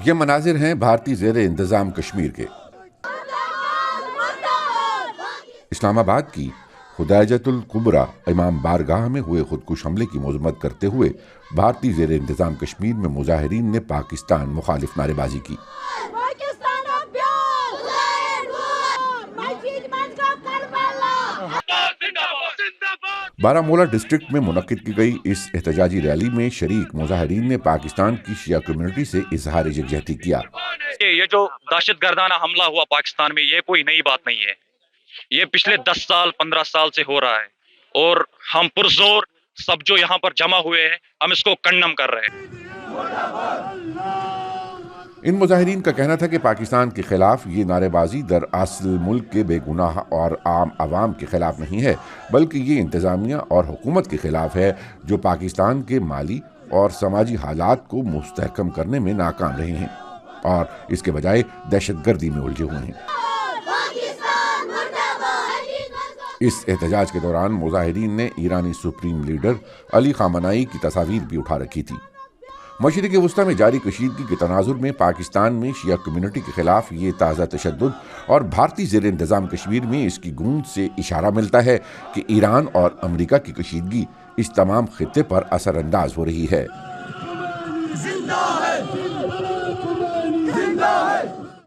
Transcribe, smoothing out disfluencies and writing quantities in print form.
یہ مناظر ہیں بھارتی زیر انتظام کشمیر کے۔ اسلام آباد کی خدیجۃ الکبریٰ امام بارگاہ میں ہوئے خودکش حملے کی مذمت کرتے ہوئے بھارتی زیر انتظام کشمیر میں مظاہرین نے پاکستان مخالف نعرے بازی کی۔ بارہمولہ ڈسٹرکٹ میں منعقد کی گئی اس احتجاجی ریلی میں شریک مظاہرین نے پاکستان کی شیعہ کمیونٹی سے اظہار یکجہتی کیا۔ یہ جو دہشت گردانہ حملہ ہوا پاکستان میں، یہ کوئی نئی بات نہیں ہے، یہ پچھلے 10 سال 15 سال سے ہو رہا ہے، اور ہم پرزور سب جو یہاں پر جمع ہوئے ہیں ہم اس کو کنڈم کر رہے ہیں۔ ان مظاہرین کا کہنا تھا کہ پاکستان کے خلاف یہ نعرے بازی در اصل ملک کے بے گناہ اور عام عوام کے خلاف نہیں ہے، بلکہ یہ انتظامیہ اور حکومت کے خلاف ہے جو پاکستان کے مالی اور سماجی حالات کو مستحکم کرنے میں ناکام رہے ہیں اور اس کے بجائے دہشت گردی میں الجھے ہوئے ہیں۔ اس احتجاج کے دوران مظاہرین نے ایرانی سپریم لیڈر علی خامنائی کی تصاویر بھی اٹھا رکھی تھی۔ مشرق وسطیٰ میں جاری کشیدگی کے تناظر میں پاکستان میں شیعہ کمیونٹی کے خلاف یہ تازہ تشدد اور بھارتی زیر انتظام کشمیر میں اس کی گونج سے اشارہ ملتا ہے کہ ایران اور امریکہ کی کشیدگی اس تمام خطے پر اثر انداز ہو رہی ہے۔